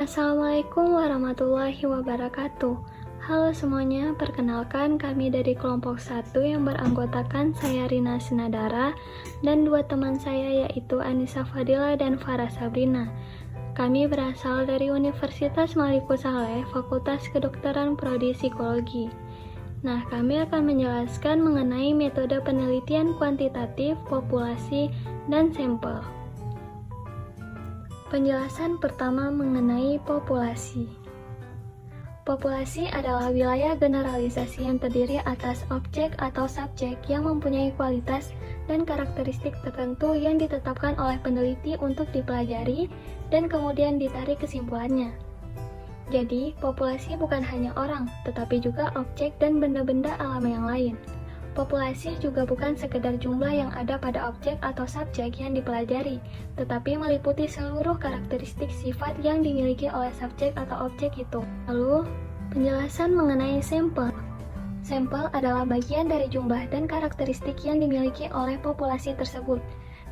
Assalamualaikum warahmatullahi wabarakatuh. Halo semuanya, perkenalkan kami dari kelompok 1 yang beranggotakan saya Rina Sinadara dan dua teman saya yaitu Anissa Fadila dan Farah Sabrina. Kami berasal dari Universitas Malikus Saleh, Fakultas Kedokteran Prodi Psikologi. Nah, kami akan menjelaskan mengenai metode penelitian kuantitatif, populasi, dan sampel. Penjelasan pertama mengenai populasi. Populasi adalah wilayah generalisasi yang terdiri atas objek atau subjek yang mempunyai kualitas dan karakteristik tertentu yang ditetapkan oleh peneliti untuk dipelajari dan kemudian ditarik kesimpulannya. Jadi, populasi bukan hanya orang, tetapi juga objek dan benda-benda alam yang lain. Populasi juga bukan sekedar jumlah yang ada pada objek atau subjek yang dipelajari, tetapi meliputi seluruh karakteristik sifat yang dimiliki oleh subjek atau objek itu. Lalu, penjelasan mengenai sampel. Sampel adalah bagian dari jumlah dan karakteristik yang dimiliki oleh populasi tersebut.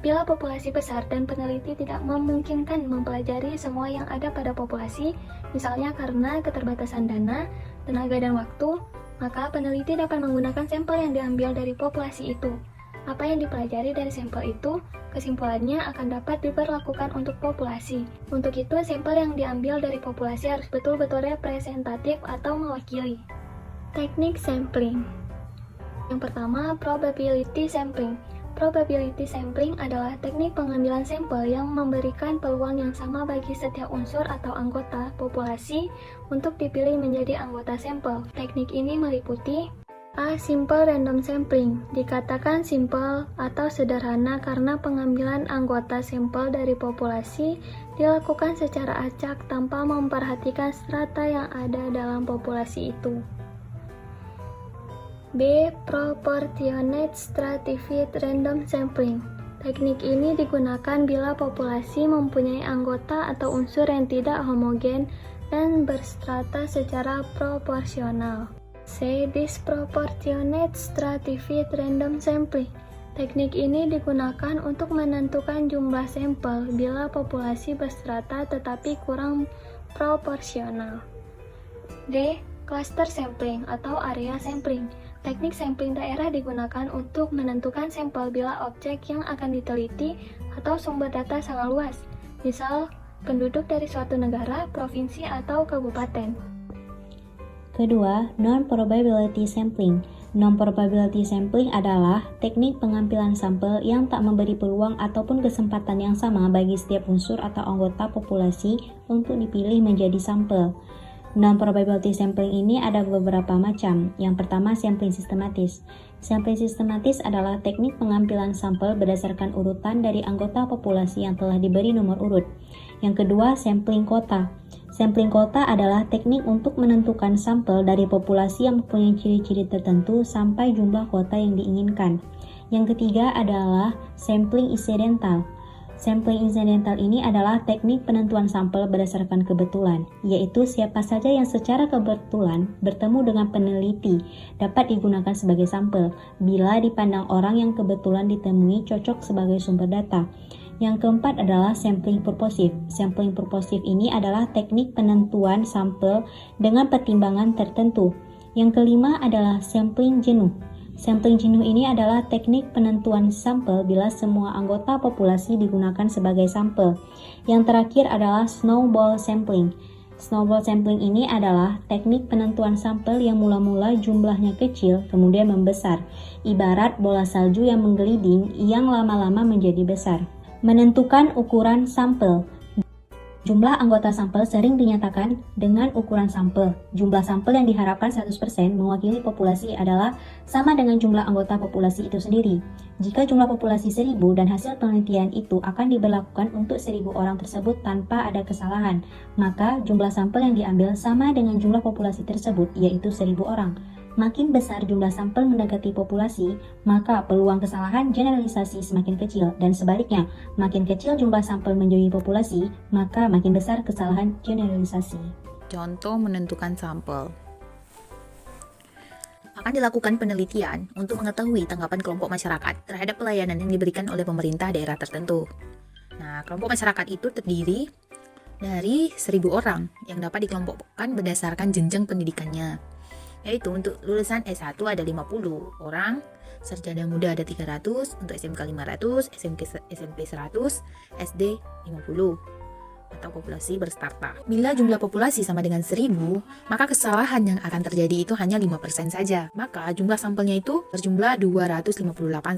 Bila populasi besar dan peneliti tidak memungkinkan mempelajari semua yang ada pada populasi, misalnya karena keterbatasan dana, tenaga, dan waktu, maka peneliti dapat menggunakan sampel yang diambil dari populasi itu. Apa yang dipelajari dari sampel itu, kesimpulannya akan dapat diberlakukan untuk populasi. Untuk itu, sampel yang diambil dari populasi harus betul-betul representatif atau mewakili. Teknik sampling. Yang pertama, probability sampling. Probability sampling adalah teknik pengambilan sampel yang memberikan peluang yang sama bagi setiap unsur atau anggota populasi untuk dipilih menjadi anggota sampel. Teknik ini meliputi A. Simple random sampling. Dikatakan simple atau sederhana karena pengambilan anggota sampel dari populasi dilakukan secara acak tanpa memperhatikan strata yang ada dalam populasi itu. B. Proportionate stratified random sampling. Teknik ini digunakan bila populasi mempunyai anggota atau unsur yang tidak homogen dan berstrata secara proporsional. C. Disproportionate stratified random sampling. Teknik ini digunakan untuk menentukan jumlah sampel bila populasi berstrata tetapi kurang proporsional. D. Cluster sampling atau area sampling. Teknik sampling daerah digunakan untuk menentukan sampel bila objek yang akan diteliti atau sumber data sangat luas, misal penduduk dari suatu negara, provinsi, atau kabupaten. Kedua, non-probability sampling. Non-probability sampling adalah teknik pengambilan sampel yang tak memberi peluang ataupun kesempatan yang sama bagi setiap unsur atau anggota populasi untuk dipilih menjadi sampel. Non-probability sampling ini ada beberapa macam. Yang pertama, sampling sistematis. Sampling sistematis adalah teknik pengambilan sampel berdasarkan urutan dari anggota populasi yang telah diberi nomor urut. Yang kedua, sampling kota. Sampling kota adalah teknik untuk menentukan sampel dari populasi yang mempunyai ciri-ciri tertentu sampai jumlah kota yang diinginkan. Yang ketiga adalah sampling incidental. Sampling incidental ini adalah teknik penentuan sampel berdasarkan kebetulan, yaitu siapa saja yang secara kebetulan bertemu dengan peneliti dapat digunakan sebagai sampel bila dipandang orang yang kebetulan ditemui cocok sebagai sumber data. Yang keempat adalah sampling purposive. Sampling purposive ini adalah teknik penentuan sampel dengan pertimbangan tertentu. Yang kelima adalah sampling jenuh. Sampling jenuh ini adalah teknik penentuan sampel bila semua anggota populasi digunakan sebagai sampel. Yang terakhir adalah snowball sampling. Snowball sampling ini adalah teknik penentuan sampel yang mula-mula jumlahnya kecil kemudian membesar, ibarat bola salju yang menggelinding yang lama-lama menjadi besar. Menentukan ukuran sampel. Jumlah anggota sampel sering dinyatakan dengan ukuran sampel. Jumlah sampel yang diharapkan 100% mewakili populasi adalah sama dengan jumlah anggota populasi itu sendiri. Jika jumlah populasi 1000 dan hasil penelitian itu akan diberlakukan untuk 1000 orang tersebut tanpa ada kesalahan, maka jumlah sampel yang diambil sama dengan jumlah populasi tersebut, yaitu 1000 orang. Makin besar jumlah sampel mendekati populasi, maka peluang kesalahan generalisasi semakin kecil, dan sebaliknya, makin kecil jumlah sampel menjauhi populasi, maka makin besar kesalahan generalisasi. Contoh menentukan sampel. Akan dilakukan penelitian untuk mengetahui tanggapan kelompok masyarakat terhadap pelayanan yang diberikan oleh pemerintah daerah tertentu. Nah, kelompok masyarakat itu terdiri dari 1.000 orang yang dapat dikelompokkan berdasarkan jenjang pendidikannya. Yaitu untuk lulusan S1 ada 50 orang, sarjana muda ada 300, untuk SMK 500, SMP 100, SD 50 atau populasi berstarta. Bila jumlah populasi sama dengan 1.000, maka kesalahan yang akan terjadi itu hanya 5% saja. Maka jumlah sampelnya itu berjumlah 258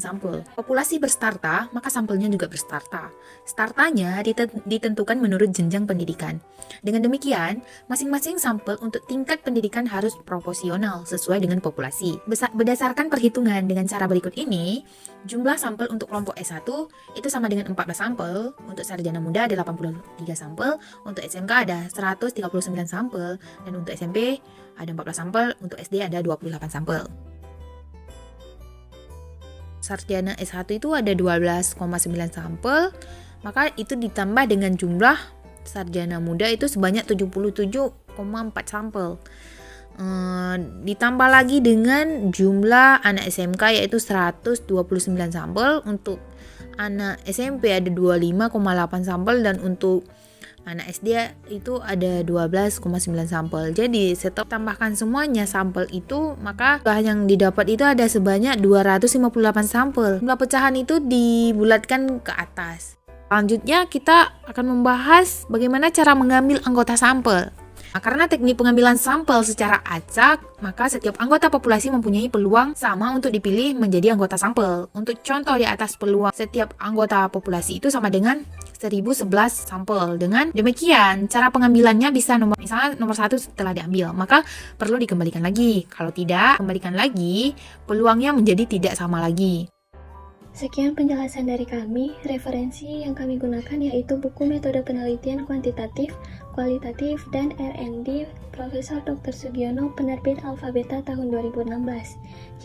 sampel. Populasi berstarta, maka sampelnya juga berstarta. Startanya ditentukan menurut jenjang pendidikan. Dengan demikian, masing-masing sampel untuk tingkat pendidikan harus proporsional sesuai dengan populasi. Berdasarkan perhitungan dengan cara berikut ini, jumlah sampel untuk kelompok S1 itu sama dengan 14 sampel, untuk sarjana muda ada 83 sampel, untuk SMK ada 139 sampel, dan untuk SMP ada 14 sampel, untuk SD ada 28 sampel. Sarjana S1 itu ada 12,9 sampel, maka itu ditambah dengan jumlah sarjana muda itu sebanyak 77,4 sampel. Ditambah lagi dengan jumlah anak SMK yaitu 129 sampel, untuk anak SMP ada 25,8 sampel, dan untuk anak SD itu ada 12,9 sampel. Jadi setelah tambahkan semuanya sampel itu, maka yang didapat itu ada sebanyak 258 sampel. Jumlah pecahan itu dibulatkan ke atas. Selanjutnya kita akan membahas bagaimana cara mengambil anggota sampel. Nah, karena teknik pengambilan sampel secara acak, maka setiap anggota populasi mempunyai peluang sama untuk dipilih menjadi anggota sampel. Untuk contoh di atas, peluang setiap anggota populasi itu sama dengan 1011 sampel. Dengan demikian, cara pengambilannya bisa misalnya nomor 1 telah diambil, maka perlu dikembalikan lagi. Kalau tidak, kembalikan lagi, peluangnya menjadi tidak sama lagi. Sekian penjelasan dari kami. Referensi yang kami gunakan yaitu buku Metode Penelitian Kuantitatif, Kualitatif, dan R&D Profesor Dr. Sugiono, penerbit Alfabeta tahun 2016.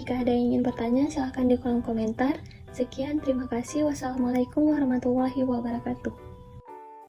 Jika ada yang ingin bertanya, silahkan di kolom komentar. Sekian, terima kasih. Wassalamualaikum warahmatullahi wabarakatuh.